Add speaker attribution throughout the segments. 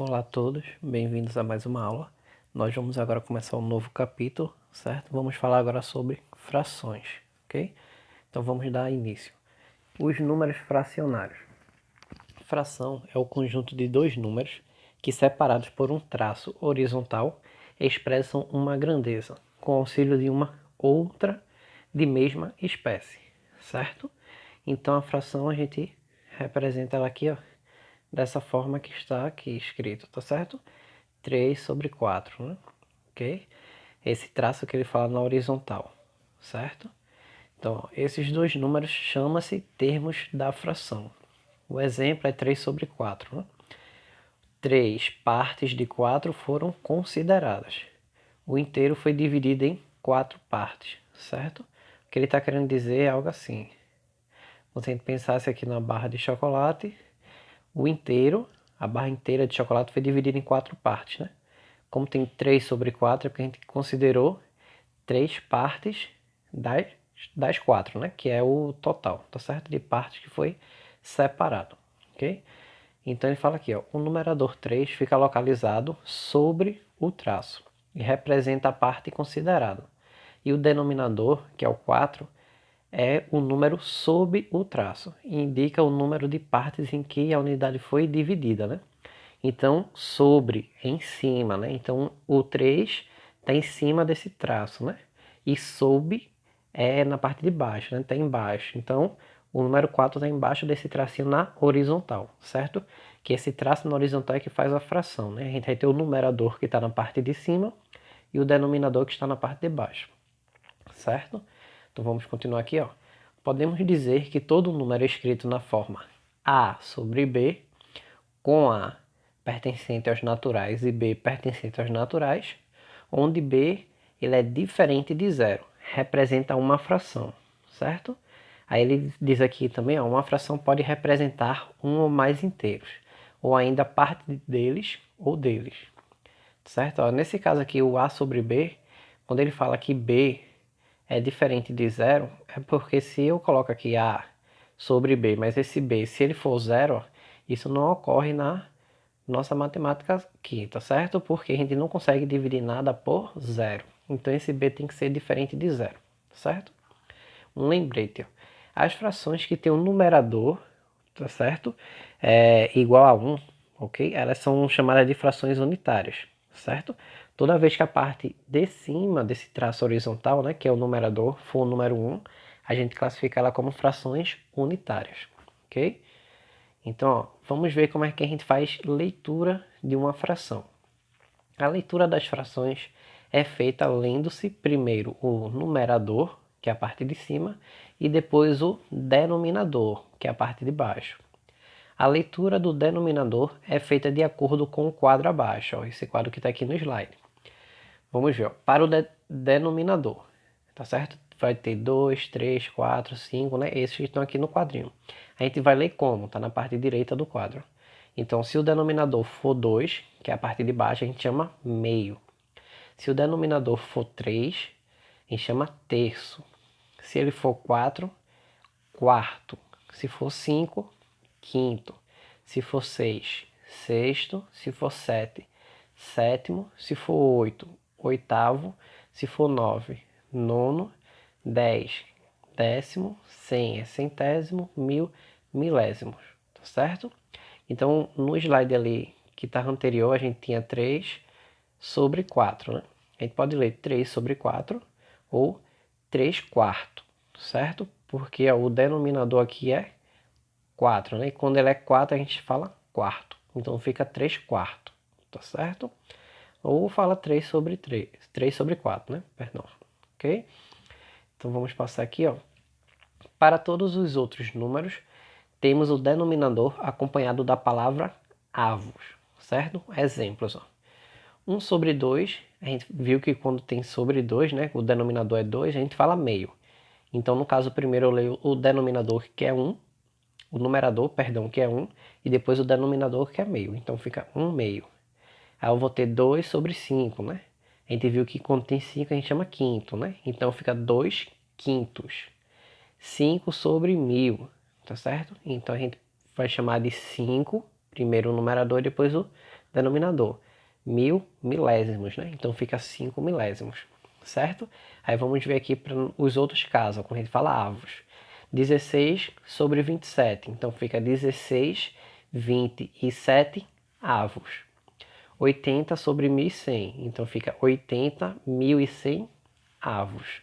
Speaker 1: Olá a todos, bem-vindos a mais uma aula. Nós vamos agora começar um novo capítulo, certo? Vamos falar agora sobre frações, ok? Então vamos dar início. Os números fracionários. Fração é o conjunto de dois números que, separados por um traço horizontal, expressam uma grandeza, com auxílio de uma outra de mesma espécie, certo? Então a fração a gente representa ela aqui, ó, dessa forma que está aqui escrito, tá certo? 3 sobre 4, né? Ok? Esse traço que ele fala na horizontal, certo? Então, esses dois números chamam-se termos da fração. O exemplo é 3 sobre 4, né? 3 partes de 4 foram consideradas. O inteiro foi dividido em 4 partes, certo? O que ele está querendo dizer é algo assim. Você pensasse aqui na barra de chocolate, o inteiro, a barra inteira de chocolate foi dividida em 4 partes, né? Como tem 3 sobre 4, é porque a gente considerou 3 partes das 4, né? Que é o total, tá certo? De partes que foi separado, ok? Então ele fala aqui, ó, o numerador 3 fica localizado sobre o traço e representa a parte considerada. E o denominador, que é o 4, é o número sob o traço e indica o número de partes em que a unidade foi dividida, né? Então, sobre é em cima, né? Então, o 3 está em cima desse traço, né? E sob é na parte de baixo, né? Está embaixo. Então, o número 4 está embaixo desse tracinho na horizontal, certo? Que esse traço na horizontal é que faz a fração, né? A gente vai ter o numerador que está na parte de cima e o denominador que está na parte de baixo, certo? Então, vamos continuar aqui, ó. Podemos dizer que todo número escrito na forma A sobre B, com A pertencente aos naturais e B pertencente aos naturais, onde B ele é diferente de zero, representa uma fração, certo? Aí ele diz aqui também, ó, uma fração pode representar um ou mais inteiros, ou ainda parte deles ou deles, certo? Ó, nesse caso aqui, o A sobre B, quando ele fala que B é diferente de zero, é porque se eu coloco aqui A sobre B, mas esse B, se ele for zero, isso não ocorre na nossa matemática aqui, tá certo? Porque a gente não consegue dividir nada por zero. Então esse B tem que ser diferente de zero, certo? Um lembrete, ó. As frações que tem um numerador, tá certo? Igual a 1, ok? Elas são chamadas de frações unitárias, certo? Toda vez que a parte de cima desse traço horizontal, né, que é o numerador, for o número 1, a gente classifica ela como frações unitárias, ok? Então, ó, vamos ver como é que a gente faz leitura de uma fração. A leitura das frações é feita lendo-se primeiro o numerador, que é a parte de cima, e depois o denominador, que é a parte de baixo. A leitura do denominador é feita de acordo com o quadro abaixo, ó, esse quadro que está aqui no slide. Vamos ver, ó, para o denominador, tá certo? Vai ter 2, 3, 4, 5, né? Esses que estão aqui no quadrinho. A gente vai ler como, tá na parte direita do quadro. Então, se o denominador for 2, que é a parte de baixo, a gente chama meio. Se o denominador for 3, a gente chama terço. Se ele for 4, quarto. Se for 5, quinto. Se for 6, sexto. Se for 7, sétimo. Se for 8, oitavo. Se for 9, nono. 10, décimo. 100 é centésimo. Mil, milésimos. Tá certo? Então, no slide ali que estava anterior, a gente tinha 3 sobre 4, né? A gente pode ler 3 sobre 4 ou 3 quartos, certo? Porque ó, o denominador aqui é 4, né? E quando ele é 4, a gente fala quarto. Então fica 3 quartos, tá certo? Ou fala 3 sobre 3, 3 sobre 4, né? Perdão, ok? Então vamos passar aqui, ó. Para todos os outros números, temos o denominador acompanhado da palavra avos, certo? Exemplos, ó. 1 sobre 2, a gente viu que quando tem sobre 2, né, o denominador é 2, a gente fala meio. Então, no caso, primeiro eu leio o denominador, que é 1, o numerador, perdão, que é 1, e depois o denominador, que é meio. Então, fica 1 meio. Aí eu vou ter 2 sobre 5, né? A gente viu que quando tem 5, a gente chama quinto, né? Então, fica 2 quintos. 5 sobre 1000, tá certo? Então, a gente vai chamar de 5, primeiro o numerador e depois o denominador. 1000 milésimos, né? Então fica 5 milésimos, certo? Aí vamos ver aqui para os outros casos, quando a gente fala avos. 16 sobre 27, então fica 16, 27 avos. 80 sobre 1100, então fica 80, 1100 avos.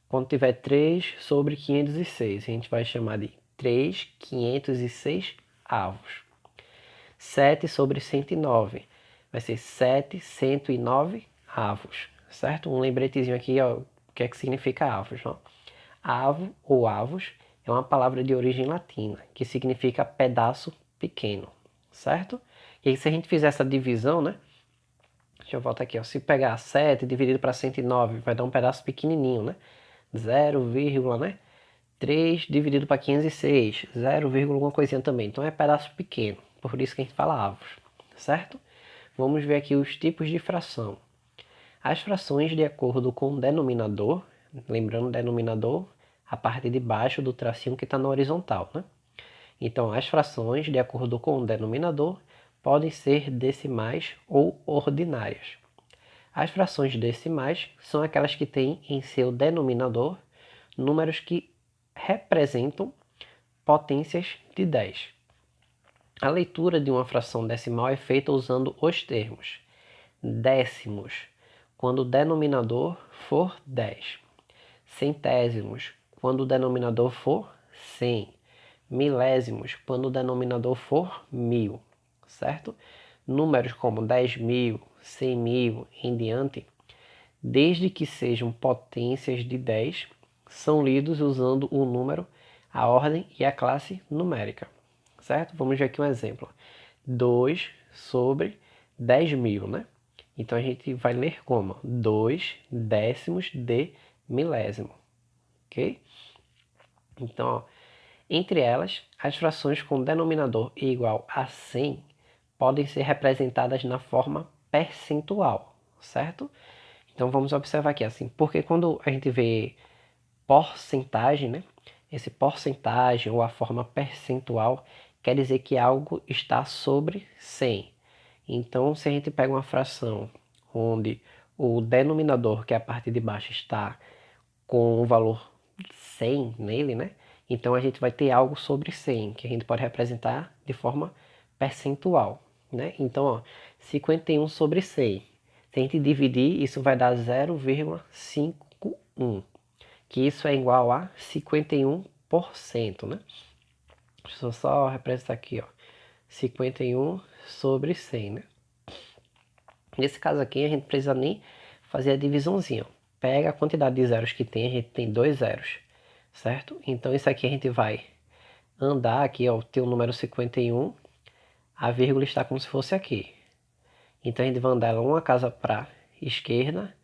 Speaker 1: Quando tiver 3 sobre 506, a gente vai chamar de 3, 506 avos. 7 sobre 109, vai ser 7, 109 avos, certo? Um lembretezinho aqui, ó, o que é que significa avos, ó. Avo ou avos é uma palavra de origem latina, que significa pedaço pequeno, certo? E aí, se a gente fizer essa divisão, né? Deixa eu voltar aqui, ó. Se pegar 7 dividido para 109, vai dar um pedaço pequenininho, né? 0, né? 3 dividido para 506, 0, alguma coisinha também. Então é pedaço pequeno, por isso que a gente fala avos, certo? Vamos ver aqui os tipos de fração. As frações de acordo com o denominador, lembrando o denominador, a parte de baixo do tracinho que está na horizontal, né? Então, as frações de acordo com o denominador podem ser decimais ou ordinárias. As frações decimais são aquelas que têm em seu denominador números que representam potências de 10. A leitura de uma fração decimal é feita usando os termos décimos, quando o denominador for 10. Centésimos, quando o denominador for 100. Milésimos, quando o denominador for 1000, certo? Números como 10.000, 100.000 em diante, desde que sejam potências de 10, são lidos usando o número, a ordem e a classe numérica, certo? Vamos ver aqui um exemplo. 2 sobre 10.000, né? Então a gente vai ler como 2 décimos de milésimo, ok? Então, ó, entre elas, as frações com denominador igual a 100 podem ser representadas na forma percentual, certo? Então vamos observar aqui assim, porque quando a gente vê porcentagem, né? Esse porcentagem ou a forma percentual quer dizer que algo está sobre 100. Então, se a gente pega uma fração onde o denominador, que é a parte de baixo, está com o valor 100 nele, né? Então a gente vai ter algo sobre 100, que a gente pode representar de forma percentual, né? Então, ó, 51 sobre 100. Se a gente dividir, isso vai dar 0,51, que isso é igual a 51%, né? Deixa eu só representar aqui, ó. 51 sobre 100, né? Nesse caso aqui, a gente precisa nem fazer a divisãozinha. Pega a quantidade de zeros que tem, a gente tem 2 zeros, certo? Então, isso aqui a gente vai andar aqui, ó, tem o número 51, a vírgula está como se fosse aqui. Então, a gente vai andar uma casa para esquerda,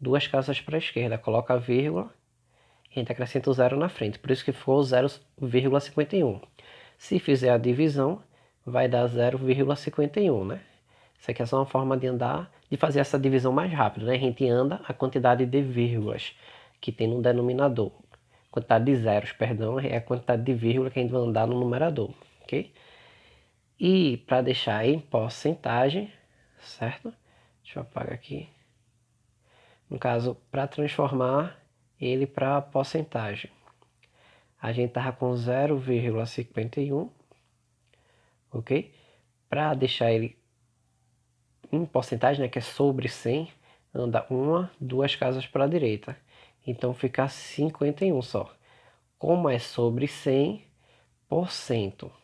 Speaker 1: duas casas para a esquerda, coloca a vírgula, a gente acrescenta o zero na frente, por isso que ficou 0,51. Se fizer a divisão, vai dar 0,51, né? Isso aqui é só uma forma de andar, de fazer essa divisão mais rápido, né? A gente anda a quantidade de vírgulas que tem no denominador. Quantidade de zeros, perdão, é a quantidade de vírgula que a gente vai andar no numerador, ok? E para deixar em porcentagem, certo? Deixa eu apagar aqui. No caso, para transformar ele para porcentagem, a gente estava com 0,51, ok? Para deixar ele em porcentagem, né, que é sobre 100, anda uma, duas casas para a direita. Então fica 51 só. Como é sobre 100%,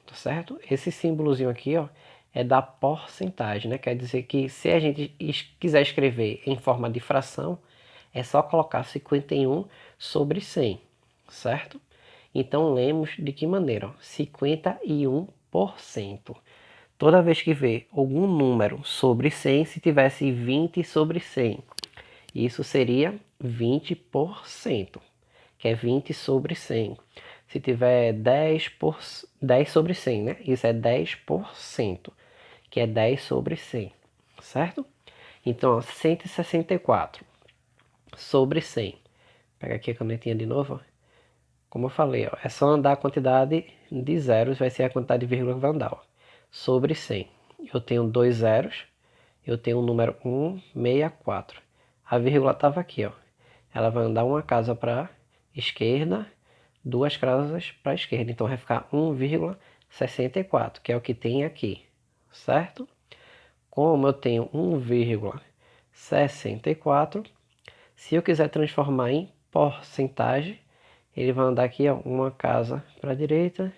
Speaker 1: tá certo? Esse símbolozinho aqui, ó, é da porcentagem, né? Quer dizer que se a gente quiser escrever em forma de fração, é só colocar 51 sobre 100, certo? Então lemos de que maneira? Ó, 51%. Toda vez que vê algum número sobre 100, se tivesse 20 sobre 100, isso seria 20%, que é 20 sobre 100. Se tiver 10 sobre 100, né? Isso é 10%, que é 10 sobre 100, certo? Então, ó, 164 sobre 100. Pega aqui a canetinha de novo, ó. Como eu falei, ó, é só andar a quantidade de zeros, vai ser a quantidade de vírgula que vai andar, ó, sobre 100. eu tenho 2 zeros, eu tenho o número 164. A vírgula estava aqui, ó. Ela vai andar uma casa para a esquerda, 2 casas para a esquerda. Então vai ficar 1,64, que é o que tem aqui, certo? Como eu tenho 1,64, se eu quiser transformar em porcentagem, ele vai andar aqui, ó, uma casa para a direita,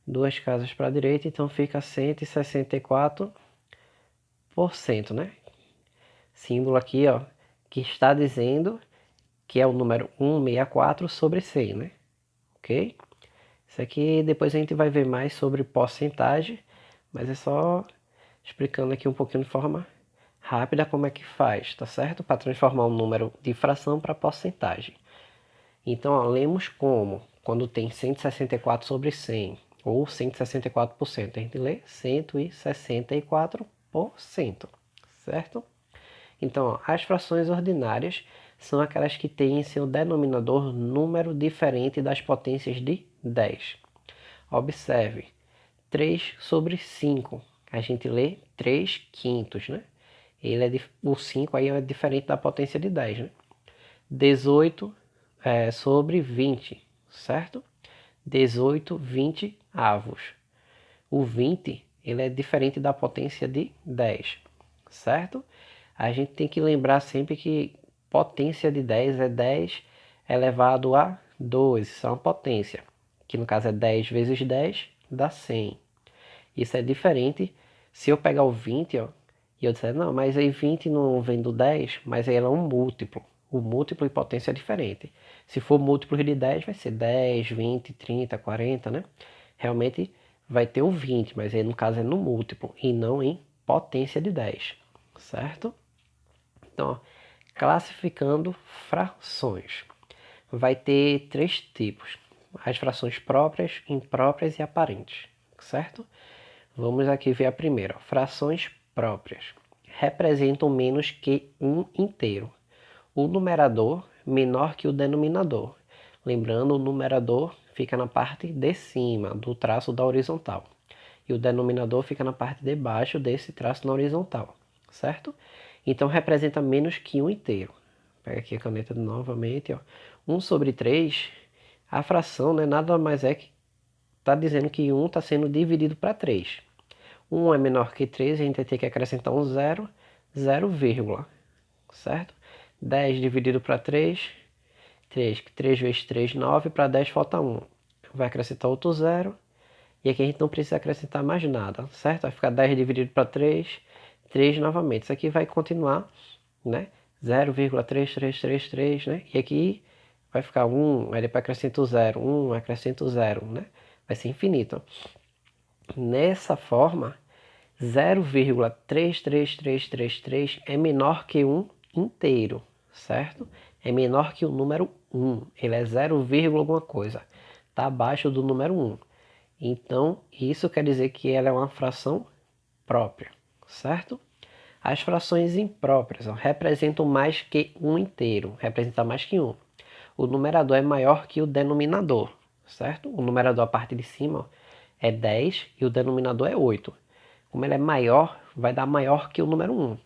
Speaker 1: 2 casas para a direita, então fica 164%, né? Símbolo aqui, ó, que está dizendo que é o número 164 sobre 100, né? Ok? Isso aqui depois a gente vai ver mais sobre porcentagem, mas é só explicando aqui um pouquinho de forma rápida como é que faz, tá certo? Para transformar um número de fração para porcentagem. Então, ó, lemos como quando tem 164 sobre 100 ou 164%, a gente lê 164%, certo? Então, ó, as frações ordinárias são aquelas que têm em seu denominador número diferente das potências de 10. Observe, 3 sobre 5, a gente lê 3 quintos, né? O 5 aí é diferente da potência de 10, né? 18 sobre 20, certo? 18 20 avos. O 20, ele é diferente da potência de 10, certo? A gente tem que lembrar sempre que potência de 10 é 10 elevado a 2, isso é uma potência, que no caso é 10 vezes 10 dá 100. Isso é diferente se eu pegar o 20, ó, e eu disser, não, mas aí 20 não vem do 10, mas aí ela é um múltiplo. O múltiplo e potência é diferente. Se for múltiplo de 10, vai ser 10, 20, 30, 40, né? Realmente vai ter o 20, mas aí no caso é no múltiplo e não em potência de 10, certo? Então, ó, classificando frações. Vai ter 3 tipos. As frações próprias, impróprias e aparentes, certo? Vamos aqui ver a primeira. Frações próprias. Representam menos que um inteiro. O numerador menor que o denominador. Lembrando, o numerador fica na parte de cima do traço da horizontal. E o denominador fica na parte de baixo desse traço na horizontal, certo? Então representa menos que um inteiro. Pega aqui a caneta novamente, ó. 1 sobre 3, a fração, né, nada mais é que está dizendo que 1 está sendo dividido para 3. 1 é menor que 3, a gente vai ter que acrescentar um 0, 0, certo? 10 dividido para 3, 3 vezes 3, 9, para 10 falta 1. Vai acrescentar outro 0, e aqui a gente não precisa acrescentar mais nada, certo? Vai ficar 10 dividido para 3, 3 novamente. Isso aqui vai continuar, né? 0,3333, né? E aqui vai ficar 1, aí depois acrescenta o 0, 1, acrescenta o 0, né? Vai ser infinito. Nessa forma, 0,33333 é menor que um inteiro, certo? É menor que o número 1. Ele é 0, alguma coisa. Está abaixo do número 1. Então, isso quer dizer que ela é uma fração própria, certo? As frações impróprias representam mais que um inteiro, representa mais que um. O numerador é maior que o denominador, certo? O numerador, a parte de cima, é 10 e o denominador é 8. Como ele é maior, vai dar maior que o número 1,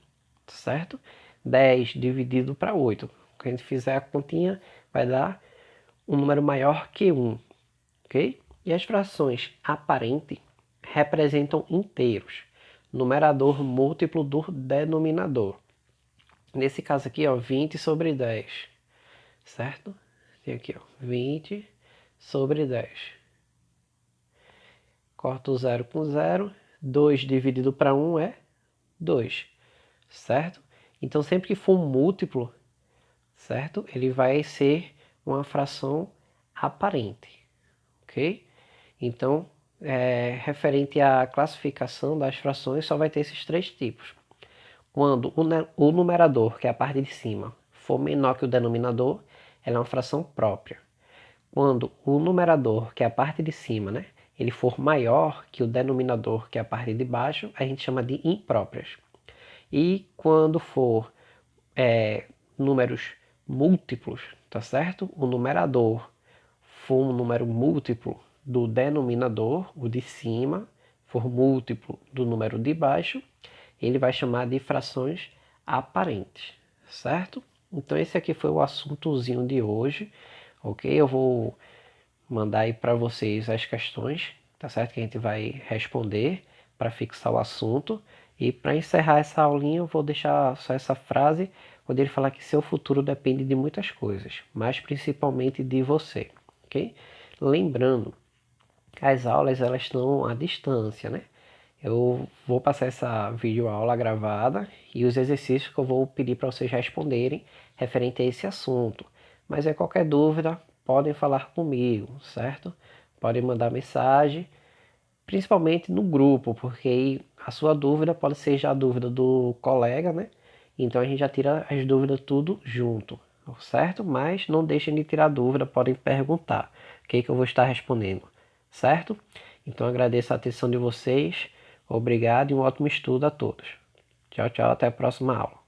Speaker 1: certo? 10 dividido para 8. Quando a gente fizer a continha, vai dar um número maior que 1, ok? E as frações aparentes representam inteiros, numerador múltiplo do denominador. Nesse caso aqui, ó, 20 sobre 10, certo? Tem aqui, ó, 20 sobre 10. Corta o 0 com 0, 2 dividido para 1 é 2, certo? Então, sempre que for um múltiplo, certo? Ele vai ser uma fração aparente, ok? Então, referente à classificação das frações, só vai ter esses 3 tipos. Quando o numerador, que é a parte de cima, for menor que o denominador, ela é uma fração própria. Quando o numerador, que é a parte de cima, né, ele for maior que o denominador, que é a parte de baixo, a gente chama de impróprias. E quando for números múltiplos, tá certo? O numerador for um número múltiplo do denominador, o de cima, for múltiplo do número de baixo, ele vai chamar de frações aparentes, certo? Então esse aqui foi o assuntozinho de hoje, ok? Eu vou mandar aí para vocês as questões, tá certo? Que a gente vai responder para fixar o assunto. E para encerrar essa aulinha, eu vou deixar só essa frase, quando ele falar que seu futuro depende de muitas coisas, mas principalmente de você, ok? Lembrando, as aulas elas estão à distância, né? Eu vou passar essa videoaula gravada e os exercícios que eu vou pedir para vocês responderem referente a esse assunto. Mas é qualquer dúvida, podem falar comigo, certo? Podem mandar mensagem, principalmente no grupo, porque aí a sua dúvida pode ser já a dúvida do colega, né? Então a gente já tira as dúvidas tudo junto, certo? Mas não deixem de tirar dúvida, podem perguntar, que eu vou estar respondendo, certo? Então agradeço a atenção de vocês, obrigado e um ótimo estudo a todos. Tchau, tchau, até a próxima aula.